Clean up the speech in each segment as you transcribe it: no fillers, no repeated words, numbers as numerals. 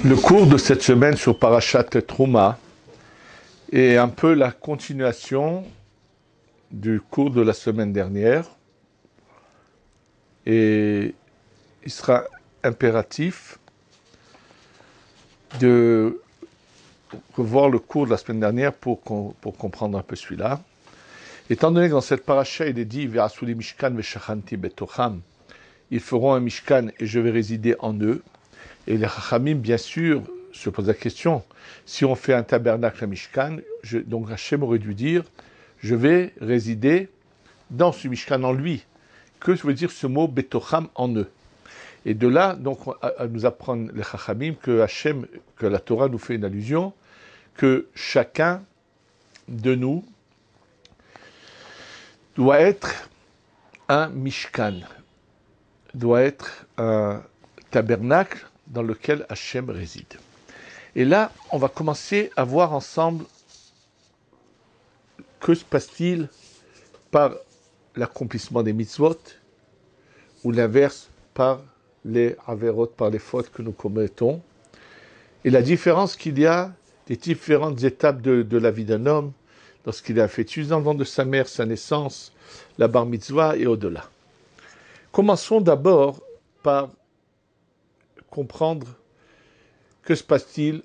Le cours de cette semaine sur Parashat Trouma est un peu la continuation du cours de la semaine dernière et il sera impératif de revoir le cours de la semaine dernière pour comprendre un peu celui-là. Étant donné que dans cette paracha il est dit Ve'asuli mishkan ve'shachanti betocham, ils feront un mishkan et je vais résider en eux. Et les Chachamim, bien sûr, se posent la question, si on fait un tabernacle à Mishkan, donc Hachem aurait dû dire, je vais résider dans ce Mishkan en lui. Que veut dire ce mot Betocham en eux? Et de là, donc, à nous apprendre les Chachamim que Hachem, que la Torah nous fait une allusion, que chacun de nous doit être un Mishkan, doit être un tabernacle dans lequel Hachem réside. Et là, on va commencer à voir ensemble que se passe-t-il par l'accomplissement des mitzvot ou l'inverse par les averot, par les fautes que nous commettons, et la différence qu'il y a des différentes étapes de la vie d'un homme lorsqu'il est un fœtus dans le ventre de sa mère, sa naissance, la bar mitzvah et au-delà. Commençons d'abord par comprendre que se passe-t-il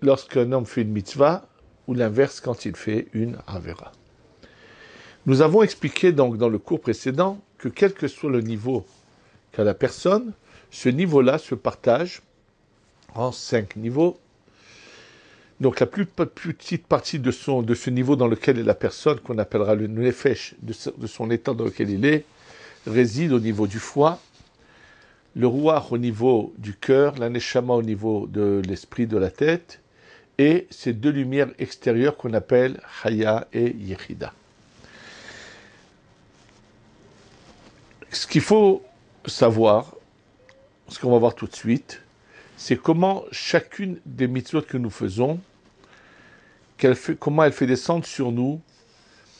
lorsqu'un homme fait une mitzvah ou l'inverse quand il fait une avera. Nous avons expliqué donc dans le cours précédent que quel que soit le niveau qu'a la personne, ce niveau-là se partage en 5 niveaux. Donc la plus petite partie de ce niveau dans lequel est la personne, qu'on appellera le nefesh, de son état dans lequel il est, réside au niveau du foie, le ruach au niveau du cœur, la neshama au niveau de l'esprit de la tête, et ces deux lumières extérieures qu'on appelle Chaya et Yechida. Ce qu'il faut savoir, ce qu'on va voir tout de suite, c'est comment chacune des mitzvot que nous faisons, comment elle fait descendre sur nous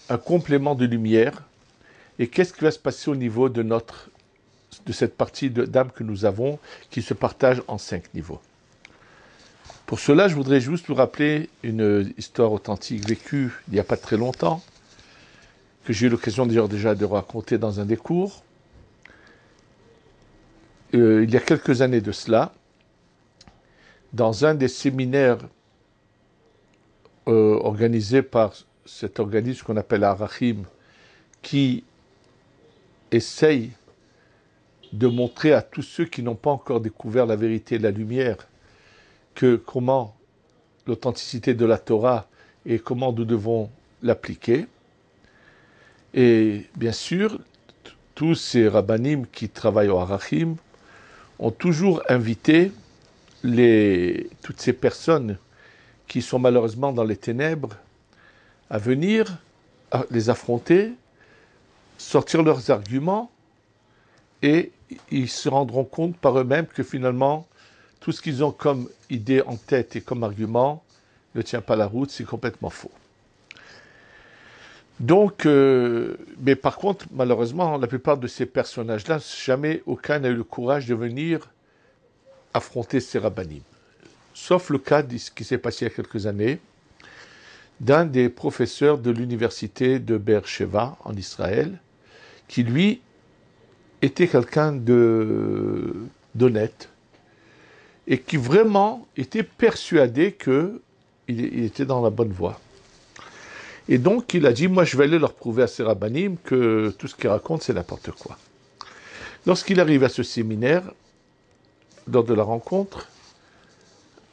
un complément de lumière, et qu'est-ce qui va se passer au niveau de cette partie d'âme que nous avons, qui se partage en 5 niveaux. Pour cela, je voudrais juste vous rappeler une histoire authentique vécue il n'y a pas très longtemps, que j'ai eu l'occasion d'ailleurs déjà de raconter dans un des cours. Il y a quelques années de cela, dans un des séminaires organisés par cet organisme qu'on appelle Arachim, qui essaye de montrer à tous ceux qui n'ont pas encore découvert la vérité et la lumière comment l'authenticité de la Torah et comment nous devons l'appliquer. Et bien sûr, tous ces rabbanim qui travaillent au Arachim ont toujours invité toutes ces personnes qui sont malheureusement dans les ténèbres à venir, à les affronter, sortir leurs arguments, et ils se rendront compte par eux-mêmes que finalement, tout ce qu'ils ont comme idée en tête et comme argument ne tient pas la route, c'est complètement faux. Donc, mais par contre, malheureusement, la plupart de ces personnages-là, jamais aucun n'a eu le courage de venir affronter ces rabbanim. Sauf le cas de ce qui s'est passé il y a quelques années, d'un des professeurs de l'université de Be'er-Sheva en Israël, qui lui était quelqu'un d'honnête et qui vraiment était persuadé qu'il était dans la bonne voie. Et donc il a dit, moi je vais aller leur prouver à ces rabbanim que tout ce qu'ils racontent c'est n'importe quoi. Lorsqu'il arrive à ce séminaire, lors de la rencontre,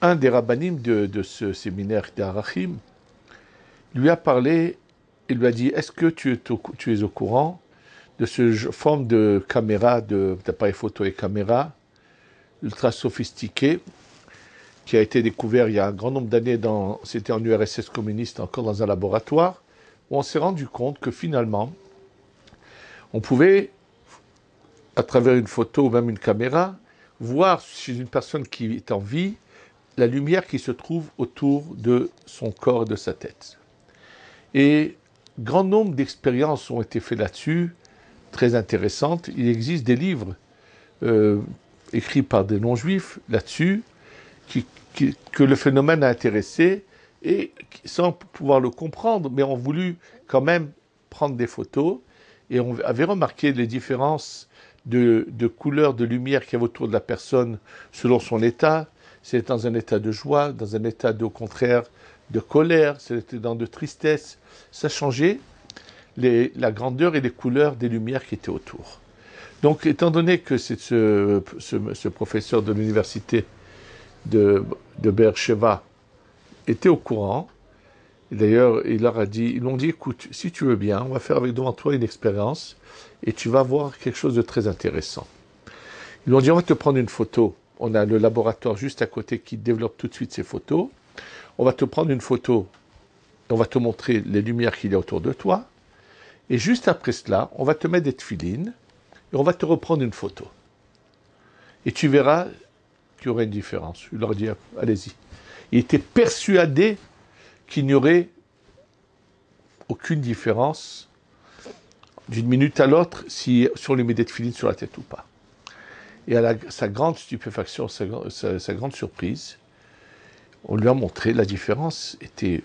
un des rabbanim de ce séminaire d'Arachim lui a parlé et lui a dit, est-ce que tu es au courant de cette forme de caméra, d'appareil photo et caméra, ultra sophistiqué, qui a été découvert il y a un grand nombre d'années, c'était en URSS communiste, encore dans un laboratoire, où on s'est rendu compte que finalement, on pouvait, à travers une photo ou même une caméra, voir chez une personne qui est en vie, la lumière qui se trouve autour de son corps et de sa tête. Et grand nombre d'expériences ont été faites là-dessus, très intéressantes. Il existe des livres écrits par des non-juifs là-dessus, que le phénomène a intéressé et sans pouvoir le comprendre, mais ont voulu quand même prendre des photos et on avait remarqué les différences de couleurs, de lumière qu'il y avait autour de la personne selon son état. C'était dans un état de joie, dans un état au contraire de colère, c'était dans de tristesse. Ça changeait la grandeur et les couleurs des lumières qui étaient autour. Donc, étant donné que c'est ce professeur de l'université de Beersheba était au courant, et d'ailleurs, ils l'ont dit, écoute, si tu veux bien, on va faire devant toi une expérience et tu vas voir quelque chose de très intéressant. Ils lui ont dit, on va te prendre une photo. On a le laboratoire juste à côté qui développe tout de suite ces photos. On va te prendre une photo, on va te montrer les lumières qu'il y a autour de toi. Et juste après cela, on va te mettre des tefilines et on va te reprendre une photo. Et tu verras qu'il y aurait une différence. Il leur dit, allez-y. Il était persuadé qu'il n'y aurait aucune différence d'une minute à l'autre si on lui met des tefilines sur la tête ou pas. Et à sa grande stupéfaction, sa grande surprise, on lui a montré la différence était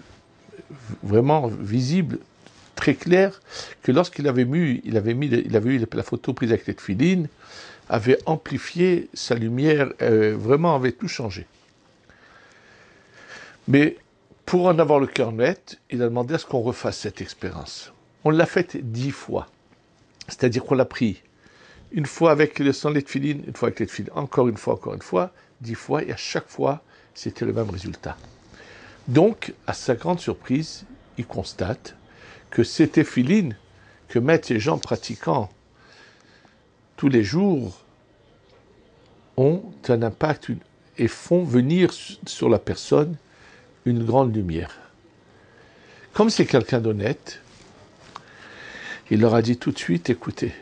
vraiment visible, très claire, que lorsqu'il avait eu la photo prise avec les tefilines, avait amplifié sa lumière, vraiment avait tout changé. Mais pour en avoir le cœur net, il a demandé à ce qu'on refasse cette expérience. On l'a faite 10 fois. C'est-à-dire qu'on l'a pris une fois sans les tefilines, une fois avec les tefilines, encore une fois, 10 fois, et à chaque fois, c'était le même résultat. Donc, à sa grande surprise, il constate que ces tefilines que mettent ces gens pratiquants tous les jours ont un impact et font venir sur la personne une grande lumière. Comme c'est quelqu'un d'honnête, il leur a dit tout de suite, écoutez,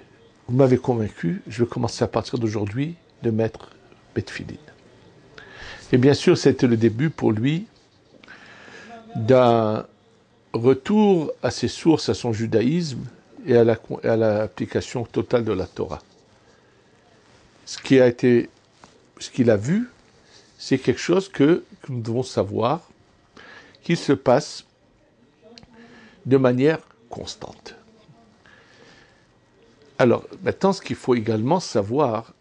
vous m'avez convaincu, je vais commencer à partir d'aujourd'hui de mettre mes tefilines. Et bien sûr, c'était le début pour lui d'un retour à ses sources, à son judaïsme et à l'application totale de la Torah. Ce qu'il a vu, c'est quelque chose que nous devons savoir, qui se passe de manière constante. Alors, maintenant, ce qu'il faut également savoir,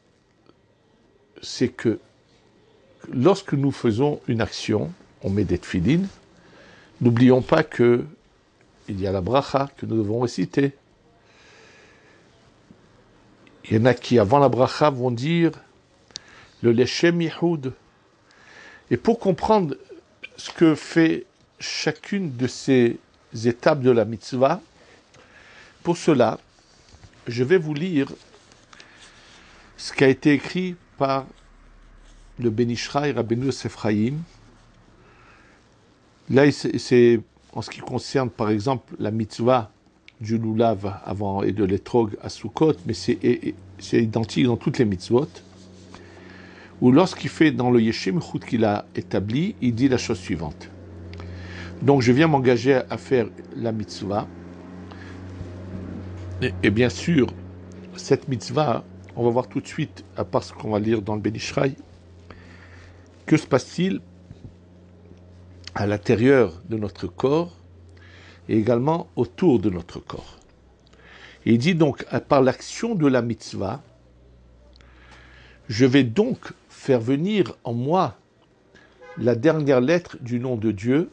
c'est que lorsque nous faisons une action, on met des tefilines, n'oublions pas qu'il y a la bracha que nous devons réciter. Il y en a qui, avant la bracha, vont dire le Leshem Yehoud. Et pour comprendre ce que fait chacune de ces étapes de la mitzvah, pour cela, je vais vous lire ce qui a été écrit par le Ben Ishraï, Rabbeinu Yosef Chaim. Là, c'est en ce qui concerne, par exemple, la mitzvah du lulav avant et de l'étrog à Sukkot, mais c'est identique dans toutes les mitzvot, où lorsqu'il fait dans le Yeshem Chut qu'il a établi, il dit la chose suivante. Donc, je viens m'engager à faire la mitzvah, et bien sûr, cette mitzvah, on va voir tout de suite, à part ce qu'on va lire dans le Ben Ishraï, que se passe-t-il à l'intérieur de notre corps et également autour de notre corps. Et il dit donc, par l'action de la mitzvah, je vais donc faire venir en moi la dernière lettre du nom de Dieu,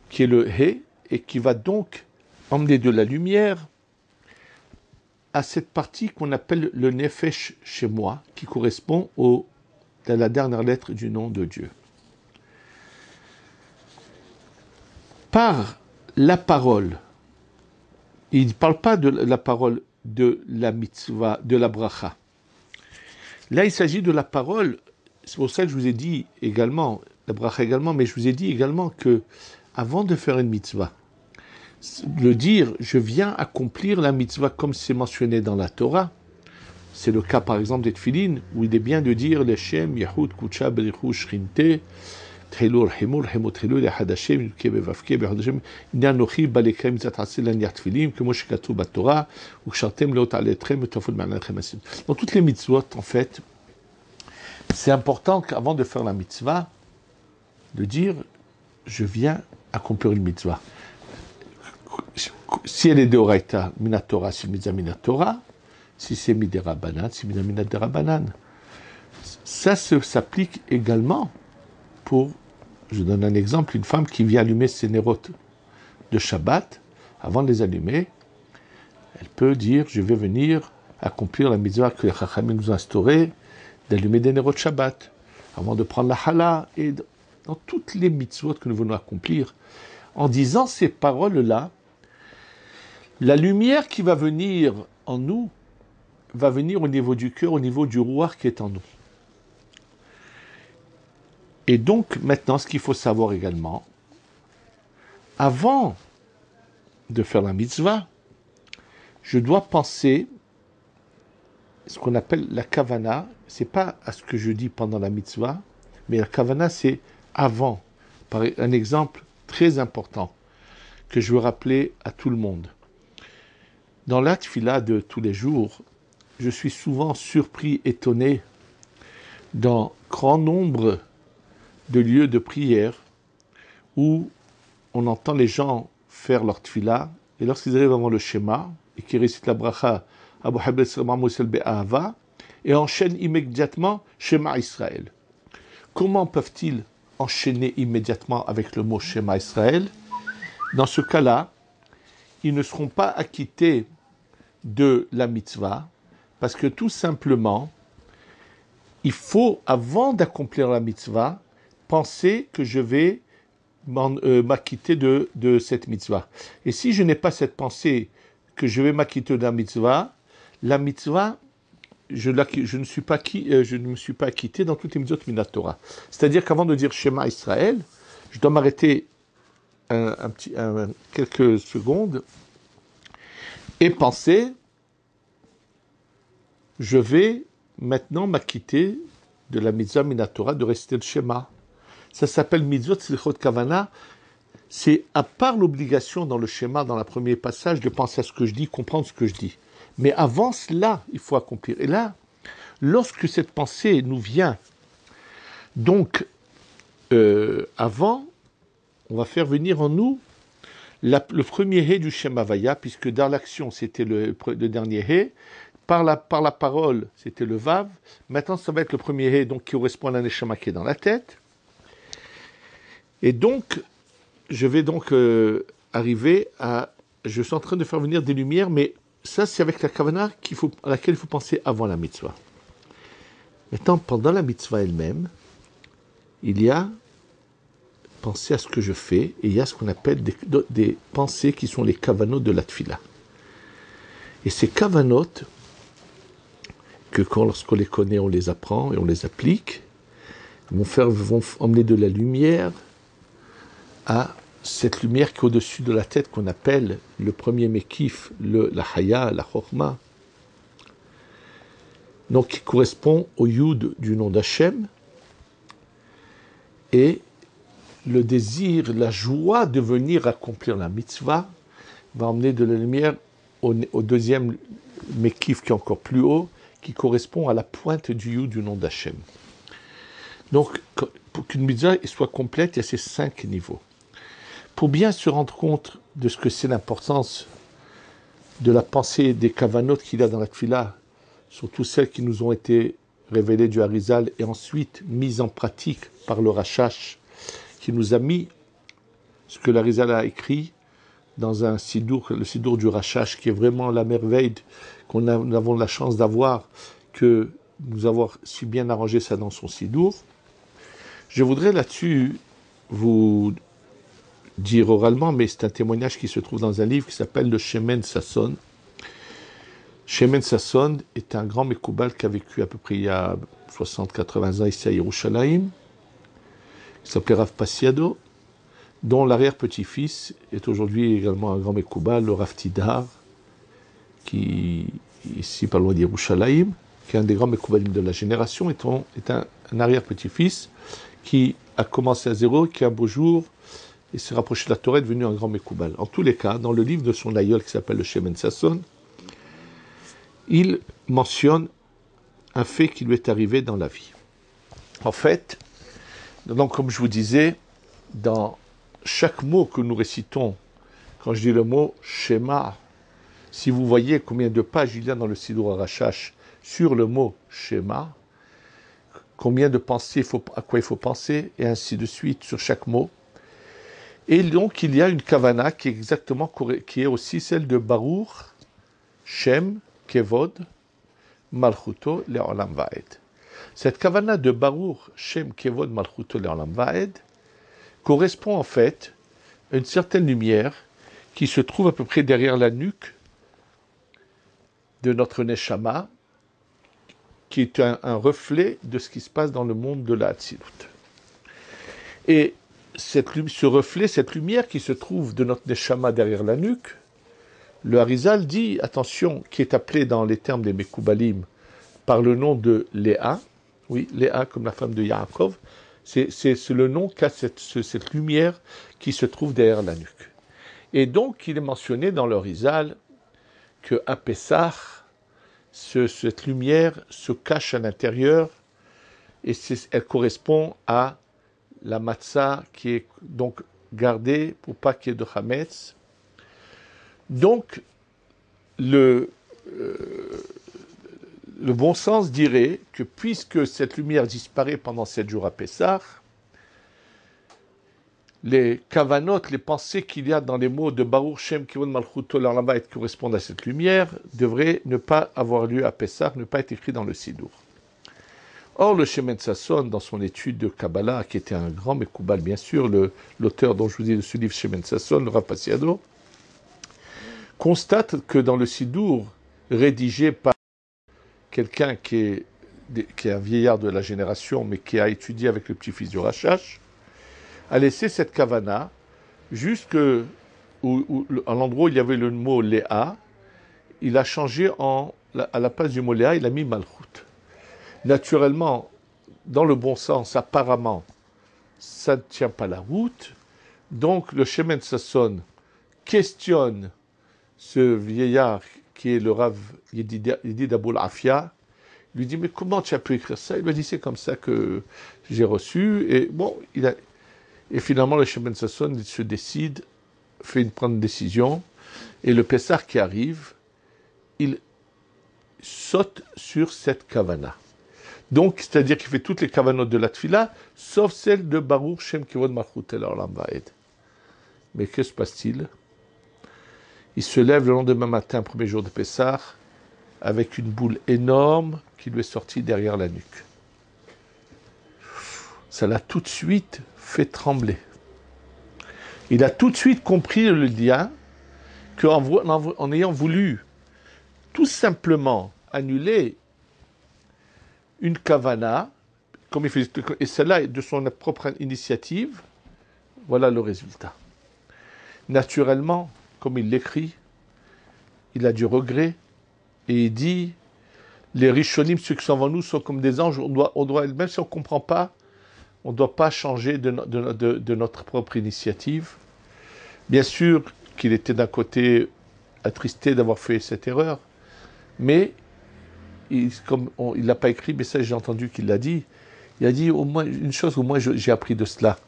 qui est le He, et qui va donc emmener de la lumière à cette partie qu'on appelle le Nefesh chez moi, qui correspond à la dernière lettre du nom de Dieu. Par la parole, il ne parle pas de la parole de la mitzvah, de la bracha. Là, il s'agit de la parole, c'est pour ça que je vous ai dit également, la bracha également, mais je vous ai dit également que avant de faire une mitzvah, le dire, je viens accomplir la mitzvah comme c'est mentionné dans la Torah, c'est le cas par exemple des tefilines, où il est bien de dire Leshem, Yehoud, Kucha, Berichu, Shrinte, Tchilur, Himur, Hemotchilur, Yahadashem, Kebevavke, Behadashem, Nianochi, Balekrem, Zatrasil, Niat Tfilim, que Moshe Katou Batora, ou Kshatem, Leot Aletrem, Tofud Manachem Asim. Dans toutes les mitzvot, en fait, c'est important qu'avant de faire la mitzvah, de dire je viens accomplir une mitzvah. Si elle est de Oraita, Minatora, c'est mitzvah Minatora. Si c'est Midera Banan, c'est mitzvah Minadera Banan. Ça s'applique également pour, je donne un exemple, une femme qui vient allumer ses nérotes de Shabbat. Avant de les allumer, elle peut dire je vais venir accomplir la mitzvah que les Chachamim nous ont instaurée, d'allumer des nérotes Shabbat, avant de prendre la challah, et dans toutes les mitzvot que nous venons accomplir. En disant ces paroles-là, la lumière qui va venir en nous va venir au niveau du cœur, au niveau du rouar qui est en nous. Et donc, maintenant, ce qu'il faut savoir également, avant de faire la mitzvah, je dois penser ce qu'on appelle la kavana. Ce n'est pas à ce que je dis pendant la mitzvah, mais la kavana, c'est avant. Par un exemple très important que je veux rappeler à tout le monde. Dans la tfila de tous les jours, je suis souvent surpris, étonné, dans grand nombre de lieux de prière où on entend les gens faire leur tfila, et lorsqu'ils arrivent avant le schéma, et qu'ils récitent la bracha, Abu Habib Moussel Be'ahava, et enchaînent immédiatement Shema Israël. Comment peuvent-ils enchaîner immédiatement avec le mot Shema Israël? Dans ce cas-là, ils ne seront pas acquittés de la mitzvah, parce que tout simplement, il faut, avant d'accomplir la mitzvah, penser que je vais m'acquitter de cette mitzvah. Et si je n'ai pas cette pensée que je vais m'acquitter de la mitzvah, je ne me suis pas acquitté dans toutes les mitzvot minatora. C'est-à-dire qu'avant de dire Shema Israël, je dois m'arrêter quelques secondes et penser, je vais maintenant m'acquitter de la mitzvah minatora de réciter le Shema. Ça s'appelle mitzvot slichot kavana. C'est à part l'obligation dans le schéma, dans le premier passage, de penser à ce que je dis, comprendre ce que je dis. Mais avant cela, il faut accomplir. Et là, lorsque cette pensée nous vient, donc, avant, on va faire venir en nous le premier hé du Shema Vaya, puisque dans l'action, c'était le dernier hé. Par la parole, c'était le Vav. Maintenant, ça va être le premier hé, donc qui correspond à la neshama qui est dans la tête. Et donc, je vais donc arriver à... Je suis en train de faire venir des lumières, mais ça, c'est avec la kavana à laquelle il faut penser avant la mitzvah. Maintenant, pendant la mitzvah elle-même, il y a penser à ce que je fais, et il y a ce qu'on appelle des pensées qui sont les kavanot de la tfila. Et ces kavanot, que lorsqu'on les connaît, on les apprend et on les applique, vont emmener de la lumière à cette lumière qui est au-dessus de la tête, qu'on appelle le premier mekif, la haya, la chorma, donc qui correspond au yud du nom d'Hachem, et le désir, la joie de venir accomplir la mitzvah va emmener de la lumière au deuxième mekif qui est encore plus haut, qui correspond à la pointe du yud du nom d'Hachem. Donc, pour qu'une mitzvah soit complète, il y a ces 5 niveaux. Pour bien se rendre compte de ce que c'est l'importance de la pensée des kavanot qu'il y a dans la tfila, surtout celles qui nous ont été révélées du Harizal et ensuite mises en pratique par le Rashash, qui nous a mis ce que l'Harizal a écrit dans un sidour, le sidour du Rashash, qui est vraiment la merveille nous avons la chance d'avoir, que nous avons si bien arrangé ça dans son sidour. Je voudrais là-dessus vous dire oralement, mais c'est un témoignage qui se trouve dans un livre qui s'appelle le Shemen Sasson. Shemen Sasson est un grand Mekoubal qui a vécu à peu près il y a 60-80 ans ici à Yerushalayim. Il s'appelait Rav Pasiado, dont l'arrière-petit-fils est aujourd'hui également un grand Mekoubal, le Rav Tidar, qui est ici pas loin d'Yerushalayim, qui est un des grands Mekoubalim de la génération, est un arrière-petit-fils qui a commencé à zéro, qui un beau jour et s'est rapproché de la Torah, est devenu un grand Mekoubal. En tous les cas, dans le livre de son aïeul qui s'appelle le Shemen Sasson, il mentionne un fait qui lui est arrivé dans la vie. En fait, donc comme je vous disais, dans chaque mot que nous récitons, quand je dis le mot schéma, si vous voyez combien de pages il y a dans le Sidour Arachash sur le mot schéma, combien de pensées, à quoi il faut penser, et ainsi de suite sur chaque mot. Et donc il y a une kavana qui est exactement, qui est aussi celle de Baruch, Shem, Kevod, Malchuto, Le'olam Va'ed. Cette kavana de Baruch, Shem, Kevod, Malchuto, Le'olam Va'ed correspond en fait à une certaine lumière qui se trouve à peu près derrière la nuque de notre Neshama, qui est un reflet de ce qui se passe dans le monde de la Hatzilut. Et ce reflet, cette lumière qui se trouve de notre Neshama derrière la nuque, le Harizal dit, attention, qui est appelé dans les termes des Mekoubalim par le nom de Léa, oui, Léa comme la femme de Yaakov, c'est le nom qu'a cette lumière qui se trouve derrière la nuque. Et donc, il est mentionné dans le Harizal qu'à Pessah, cette lumière se cache à l'intérieur et elle correspond à la matzah qui est donc gardée pour pas qu'il y ait de chametz. Donc, le bon sens dirait que puisque cette lumière disparaît pendant 7 jours à Pessah, les kavanot, les pensées qu'il y a dans les mots de Baruch Shem Kivod Malchuto Le'olam Va'ed qui correspondent à cette lumière devraient ne pas avoir lieu à Pessah, ne pas être écrit dans le Sidour. Or, le Shemen Sasson, dans son étude de Kabbalah, qui était un grand Mekoubal, bien sûr, l'auteur dont je vous dis de ce livre, Shemen Sasson, le Rav Pasiado, constate que dans le Sidour, rédigé par quelqu'un qui est un vieillard de la génération, mais qui a étudié avec le petit-fils du Rachash, a laissé cette kavana jusqu'à l'endroit où il y avait le mot Léa, il a changé à la place du mot Léa, il a mis Malchut. Naturellement, dans le bon sens, apparemment, ça ne tient pas la route. Donc le Shemen Sasson questionne ce vieillard qui est le Rav Yedid Aboul Afia, lui dit, mais comment tu as pu écrire ça? Il lui dit, c'est comme ça que j'ai reçu. Et bon, et finalement, le Shemen Sasson se décide, prendre une décision, et le Pessah qui arrive, il saute sur cette kavana. Donc, c'est-à-dire qu'il fait toutes les kavanot de la tfila, sauf celle de Baruch Shem Kivod Malchut Le'olam Va'ed. Mais que se passe-t-il? Il se lève le lendemain matin, premier jour de Pessah, avec une boule énorme qui lui est sortie derrière la nuque. Ça l'a tout de suite fait trembler. Il a tout de suite compris le lien qu'en ayant voulu tout simplement annuler une kavana, comme il faisait, et celle-là de son propre initiative, voilà le résultat. Naturellement, comme il l'écrit, il a du regret, et il dit, les Rishonim, ceux qui sont avant nous, sont comme des anges, on doit même si on ne comprend pas, on ne doit pas changer de notre propre initiative. Bien sûr qu'il était d'un côté attristé d'avoir fait cette erreur, mais comme il n'a pas écrit, mais ça j'ai entendu qu'il l'a dit, il a dit au moins une chose, au moins j'ai appris de cela,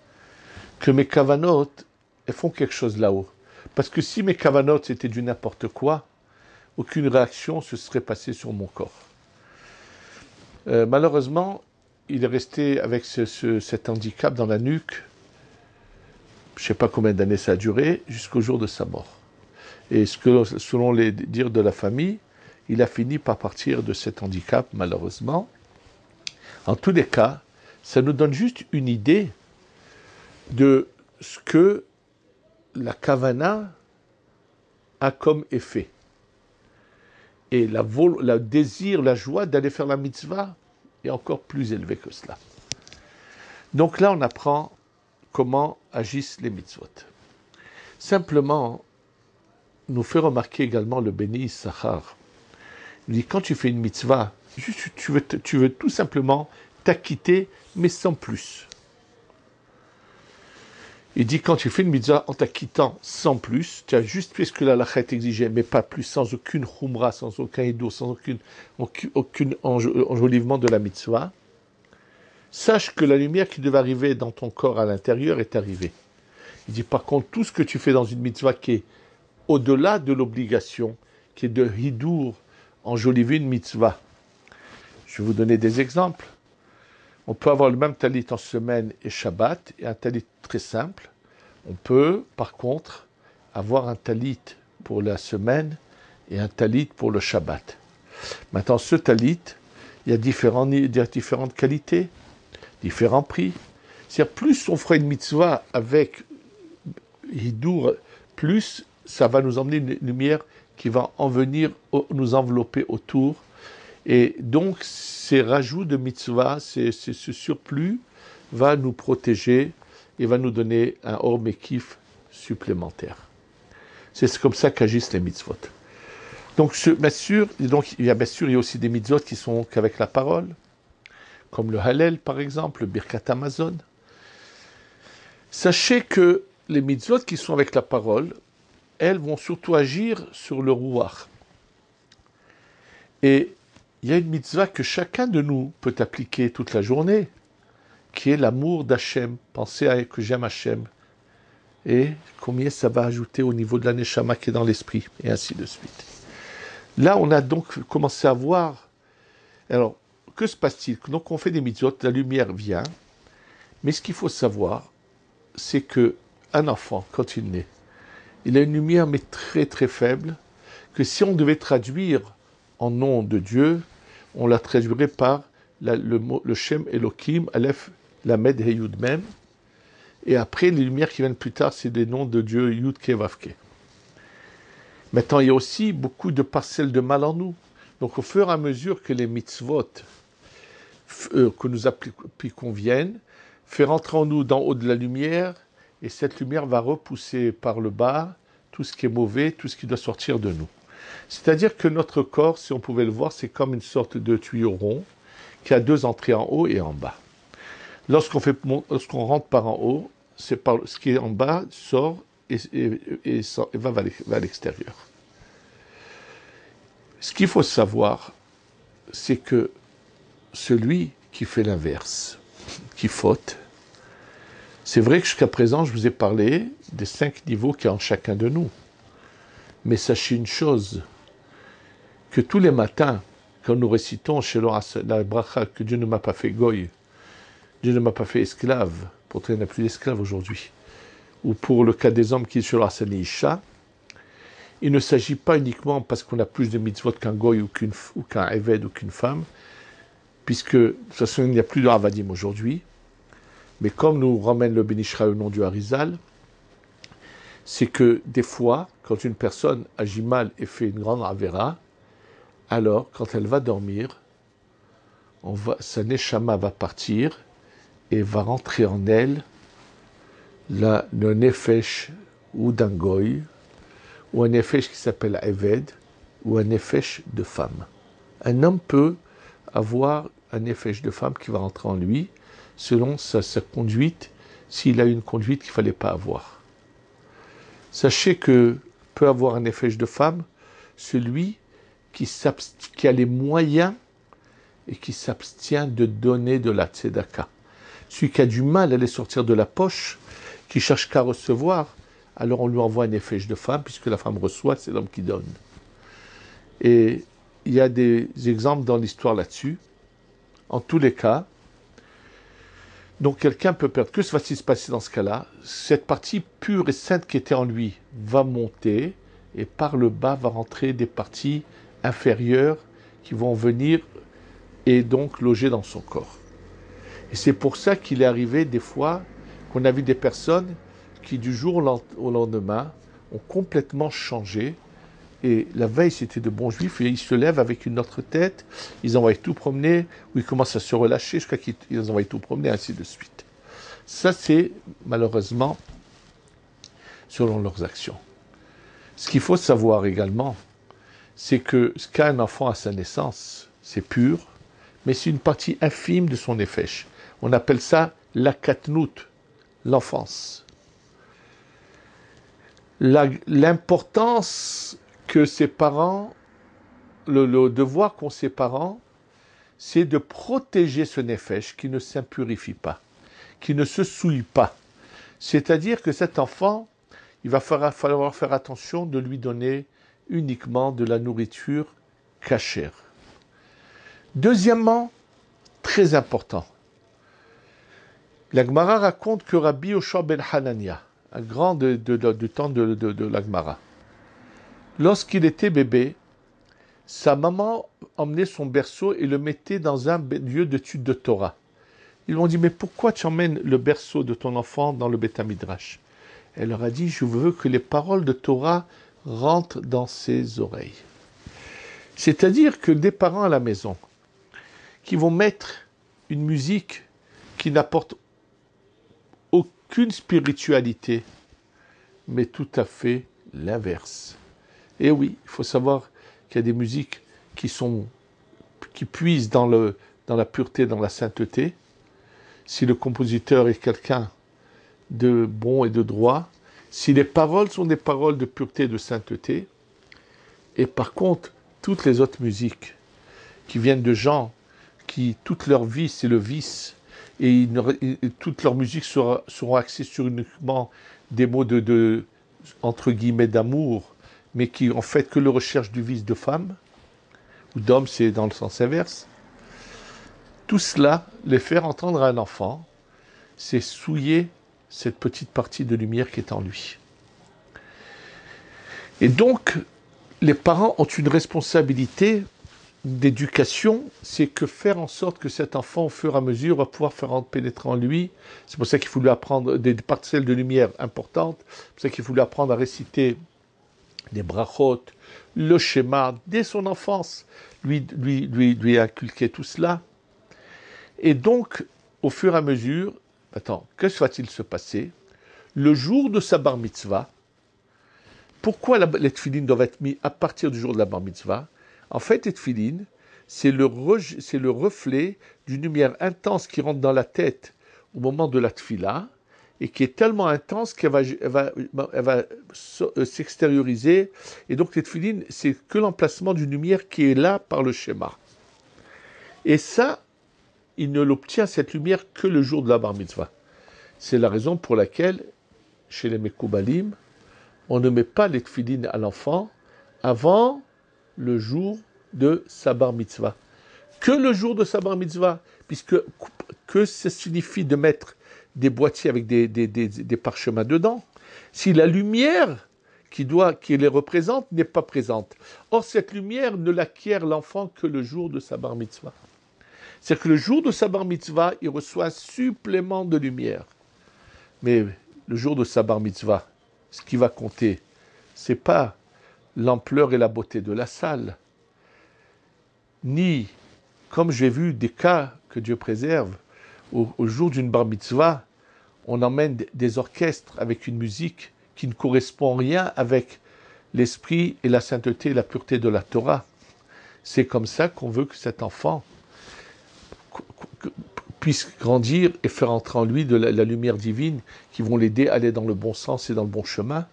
que mes kavanot, elles font quelque chose là-haut. Parce que si mes kavanot c'était du n'importe quoi, aucune réaction se serait passée sur mon corps. Malheureusement, il est resté avec cet handicap dans la nuque, je ne sais pas combien d'années ça a duré, jusqu'au jour de sa mort. Et selon les dires de la famille, il a fini par partir de cet handicap, malheureusement. En tous les cas, ça nous donne juste une idée de ce que la kavana a comme effet. Et le désir, la joie d'aller faire la mitzvah est encore plus élevé que cela. Donc là, on apprend comment agissent les mitzvot. Simplement, nous fait remarquer également le béni Issachar. Il dit, quand tu fais une mitzvah, tu veux tout simplement t'acquitter, mais sans plus. Il dit, quand tu fais une mitzvah en t'acquittant sans plus, tu as juste fait ce que la halakha exigeait, mais pas plus, sans aucune khumra, sans aucun hidour, sans aucun enjolivement de la mitzvah. sache que la lumière qui devait arriver dans ton corps à l'intérieur est arrivée. Il dit par contre, tout ce que tu fais dans une mitzvah qui est au-delà de l'obligation, qui est de hidour, enjoliver une mitzvah. Je vais vous donner des exemples. On peut avoir le même talit en semaine et Shabbat, et un talit très simple. On peut, par contre, avoir un talit pour la semaine et un talit pour le Shabbat. Maintenant, ce talit, il y a différentes qualités, différents prix. C'est-à-dire, plus on fera une mitzvah avec hidour, plus ça va nous emmener une lumière qui va en venir nous envelopper autour. Et donc, ces rajouts de mitzvah, ce surplus, va nous protéger et va nous donner un or mekif supplémentaire. C'est comme ça qu'agissent les mitzvot. Donc, bien sûr, il y a aussi des mitzvot qui sont qu'avec la parole, comme le Hallel, par exemple, le Birkat Hamazon. Sachez que les mitzvot qui sont avec la parole, elles vont surtout agir sur le Ruach. Et il y a une mitzvah que chacun de nous peut appliquer toute la journée, qui est l'amour d'Hachem. Pensez à que j'aime Hachem. Et combien ça va ajouter au niveau de la neshama qui est dans l'esprit, et ainsi de suite. Là, on a donc commencé à voir. Alors, que se passe-t-il? Donc, on fait des mitzvot, la lumière vient. Mais ce qu'il faut savoir, c'est que un enfant, quand il naît, il a une lumière, mais très très faible, que si on devait traduire en nom de Dieu, on la traduirait par le Shem Elohim, Aleph, Lamed et Yud Mem. Et après, les lumières qui viennent plus tard, c'est des noms de Dieu, Yud Ke Vav Ke. Maintenant, il y a aussi beaucoup de parcelles de mal en nous. Donc, au fur et à mesure que les mitzvot que nous appliquons viennent, fait rentrer en nous d'en haut de la lumière, et cette lumière va repousser par le bas tout ce qui est mauvais, tout ce qui doit sortir de nous. C'est-à-dire que notre corps, si on pouvait le voir, c'est comme une sorte de tuyau rond qui a deux entrées en haut et en bas. Lorsqu'on rentre par en haut, ce qui est en bas sort et va vers l'extérieur. Ce qu'il faut savoir, c'est que celui qui fait l'inverse, qui faute, c'est vrai que jusqu'à présent, je vous ai parlé des 5 niveaux qu'il y a en chacun de nous. Mais sachez une chose, que tous les matins, quand nous récitons chez la bracha que Dieu ne m'a pas fait goy, Dieu ne m'a pas fait esclave, pourtant il n'y a plus d'esclaves aujourd'hui, ou pour le cas des hommes qui sont chez la Isha, il ne s'agit pas uniquement parce qu'on a plus de mitzvot qu'un goy ou qu'un eved ou qu'une femme, puisque de toute façon il n'y a plus de havadim aujourd'hui, mais comme nous ramène le Bénishra au nom du Harizal, c'est que des fois, quand une personne agit mal et fait une grande avera, alors quand elle va dormir, sa neshama va partir et va rentrer en elle le nefesh ou d'un goy, ou un nefesh qui s'appelle Eved, ou un nefesh de femme. Un homme peut avoir un nefesh de femme qui va rentrer en lui, selon sa conduite, s'il a une conduite qu'il ne fallait pas avoir. Sachez que peut avoir un nefesh de femme celui qui a les moyens et qui s'abstient de donner de la tzedaka. Celui qui a du mal à les sortir de la poche, qui cherche qu'à recevoir, alors on lui envoie un nefesh de femme, puisque la femme reçoit, c'est l'homme qui donne. Et il y a des exemples dans l'histoire là-dessus. En tous les cas, donc quelqu'un peut perdre. Que va-t-il se passer dans ce cas-là? Cette partie pure et sainte qui était en lui va monter, et par le bas va rentrer des parties inférieures qui vont venir et donc loger dans son corps. Et c'est pour ça qu'il est arrivé des fois qu'on a vu des personnes qui du jour au lendemain ont complètement changé. Et la veille, c'était de bons juifs, et ils se lèvent avec une autre tête, ils envoient tout promener, ou ils commencent à se relâcher jusqu'à qu'ils envoient tout promener, ainsi de suite. Ça, c'est malheureusement selon leurs actions. Ce qu'il faut savoir également, c'est que ce qu'a un enfant à sa naissance, c'est pur, mais c'est une partie infime de son nefesh. On appelle ça la katnout, l'enfance. L'importance que ses parents, le devoir qu'ont ses parents, c'est de protéger ce nefesh qui ne s'impurifie pas, qui ne se souille pas. C'est-à-dire que cet enfant, il va falloir faire attention de lui donner uniquement de la nourriture cachère. Deuxièmement, très important, la Gemara raconte que Rabbi Yoshua ben Hanania, un grand du temps de la Gemara, lorsqu'il était bébé, sa maman emmenait son berceau et le mettait dans un lieu d'étude de Torah. Ils lui ont dit, mais pourquoi tu emmènes le berceau de ton enfant dans le Beth Midrash? Elle leur a dit, je veux que les paroles de Torah rentrent dans ses oreilles. C'est-à-dire que des parents à la maison qui vont mettre une musique qui n'apporte aucune spiritualité, mais tout à fait l'inverse. Et oui, il faut savoir qu'il y a des musiques qui puisent dans la pureté, dans la sainteté. Si le compositeur est quelqu'un de bon et de droit, si les paroles sont des paroles de pureté et de sainteté, et par contre, toutes les autres musiques qui viennent de gens qui, toute leur vie, c'est le vice, et toute leur musique seront axées sur uniquement des mots entre guillemets, d'amour, mais qui en fait que le recherche du vice de femme, ou d'homme, c'est dans le sens inverse. Tout cela, les faire entendre à un enfant, c'est souiller cette petite partie de lumière qui est en lui. Et donc, les parents ont une responsabilité d'éducation, c'est que faire en sorte que cet enfant, au fur et à mesure, va pouvoir faire pénétrer en lui. C'est pour ça qu'il faut lui apprendre des parcelles de lumière importantes, c'est pour ça qu'il faut lui apprendre à réciter des brachot, le schéma, dès son enfance, lui inculquer tout cela. Et donc, au fur et à mesure, qu'est-ce que va-t-il se passer? Le jour de sa bar mitzvah, pourquoi les tefilines doivent être mis à partir du jour de la bar mitzvah? En fait, les tefilines, c'est le reflet d'une lumière intense qui rentre dans la tête au moment de la tefila et qui est tellement intense qu'elle va s'extérioriser. Et donc, les tefilines, c'est que l'emplacement d'une lumière qui est là par le schéma. Et ça, il ne l'obtient, cette lumière, que le jour de la bar mitzvah. C'est la raison pour laquelle, chez les Mekoubalim, on ne met pas les tefilines à l'enfant avant le jour de sa bar mitzvah. Que le jour de sa bar mitzvah, puisque que ça signifie de mettre des boîtiers avec des parchemins dedans, si la lumière qui les représente n'est pas présente. Or, cette lumière ne l'acquiert l'enfant que le jour de sa bar mitzvah. C'est-à-dire que le jour de sa bar mitzvah, il reçoit un supplément de lumière. Mais le jour de sa bar mitzvah, ce qui va compter, c'est pas l'ampleur et la beauté de la salle, ni, comme j'ai vu des cas que Dieu préserve, au jour d'une bar mitzvah, on emmène des orchestres avec une musique qui ne correspond en rien avec l'esprit et la sainteté et la pureté de la Torah. C'est comme ça qu'on veut que cet enfant puisse grandir et faire entrer en lui de la lumière divine qui vont l'aider à aller dans le bon sens et dans le bon chemin.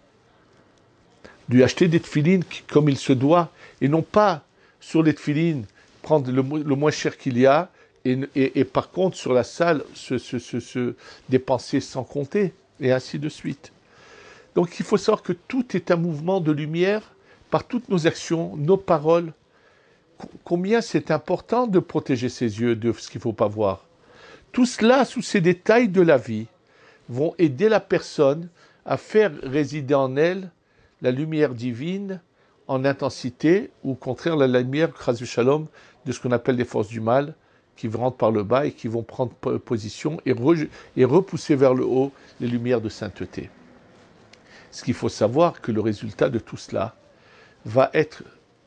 Lui acheter des tefilines comme il se doit, et non pas sur les tefilines prendre le moins cher qu'il y a, et par contre sur la salle se dépenser sans compter, et ainsi de suite. Donc il faut savoir que tout est un mouvement de lumière par toutes nos actions, nos paroles. Combien c'est important de protéger ses yeux de ce qu'il ne faut pas voir. Tout cela, sous ces détails de la vie, vont aider la personne à faire résider en elle la lumière divine en intensité, ou au contraire la lumière, Chas Shalom, de ce qu'on appelle les forces du mal, qui rentrent par le bas et qui vont prendre position et repousser vers le haut les lumières de sainteté. Ce qu'il faut savoir, que le résultat de tout cela va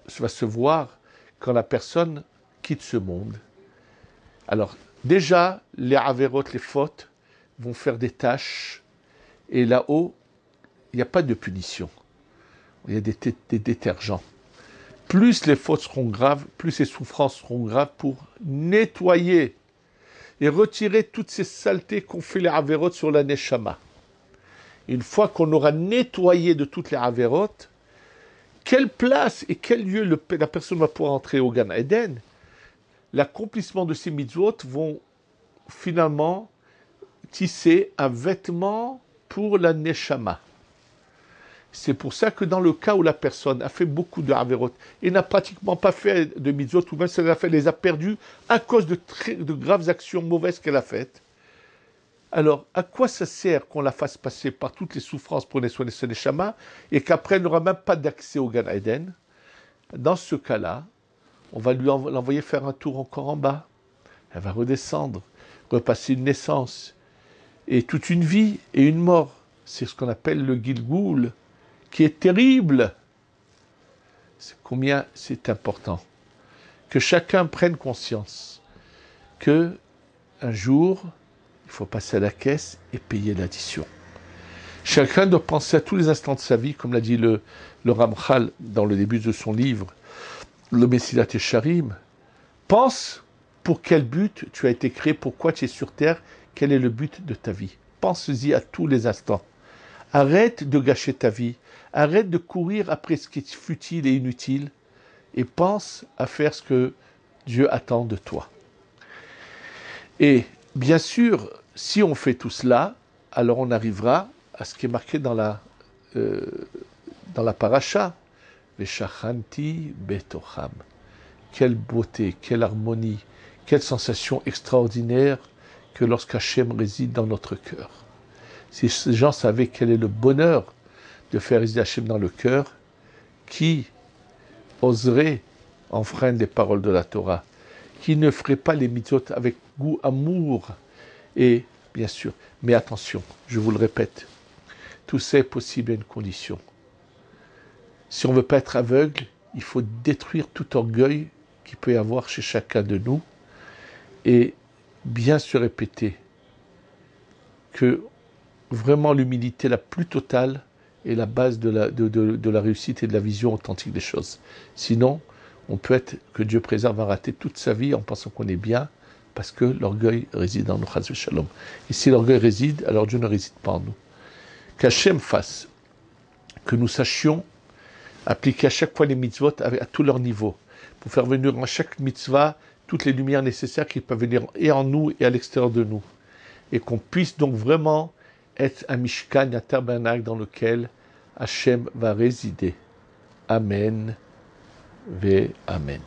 se voir quand la personne quitte ce monde. Alors, déjà, les avérotes, les fautes, vont faire des tâches, et là-haut, il n'y a pas de punition. Il y a des détergents. Plus les fautes seront graves, plus les souffrances seront graves pour nettoyer et retirer toutes ces saletés qu'ont fait les avérotes sur la neshama. Une fois qu'on aura nettoyé de toutes les avérotes, quelle place et quel lieu la personne va pouvoir entrer au Gan Eden? l'accomplissement de ces mitzvot vont finalement tisser un vêtement pour la neshama. C'est pour ça que dans le cas où la personne a fait beaucoup de averot et n'a pratiquement pas fait de mitzvot, ou même si elle a fait, les a perdus à cause de graves actions mauvaises qu'elle a faites, alors à quoi ça sert qu'on la fasse passer par toutes les souffrances pour soigner son neshama et qu'après elle n'aura même pas d'accès au Gan Eden? Dans ce cas-là, on va lui l'envoyer faire un tour encore en bas. Elle va redescendre, repasser une naissance, et toute une vie et une mort. C'est ce qu'on appelle le Gilgoul, qui est terrible. C'est combien c'est important que chacun prenne conscience que un jour, il faut passer à la caisse et payer l'addition. Chacun doit penser à tous les instants de sa vie, comme l'a dit le Ramchal dans le début de son livre, le Messilat Yesharim. Pense pour quel but tu as été créé, pourquoi tu es sur terre, quel est le but de ta vie. Pense-y à tous les instants. Arrête de gâcher ta vie, arrête de courir après ce qui est futile et inutile, et pense à faire ce que Dieu attend de toi. Et bien sûr, si on fait tout cela, alors on arrivera à ce qui est marqué dans la paracha, Veshachanti betocham. Quelle beauté, quelle harmonie, quelle sensation extraordinaire que lorsqu'Hachem réside dans notre cœur. Si ces gens savaient quel est le bonheur de faire résider Hachem dans le cœur, qui oserait enfreindre les paroles de la Torah, qui ne ferait pas les mitzvot avec goût, amour, et bien sûr, mais attention, je vous le répète, tout ça est possible à une condition. Si on ne veut pas être aveugle, il faut détruire tout orgueil qu'il peut y avoir chez chacun de nous et bien se répéter que vraiment l'humilité la plus totale est la base de la réussite et de la vision authentique des choses. Sinon, on peut être, que Dieu préserve, à rater toute sa vie en pensant qu'on est bien, parce que l'orgueil réside en nous, chas v'shalom. Et si l'orgueil réside, alors Dieu ne réside pas en nous. Qu'Hachem fasse, que nous sachions appliquer à chaque fois les mitzvot à tous leurs niveaux, pour faire venir en chaque mitzvah toutes les lumières nécessaires qui peuvent venir et en nous et à l'extérieur de nous. Et qu'on puisse donc vraiment être un mishkan, un tabernacle dans lequel Hachem va résider. Amen. Ve Amen.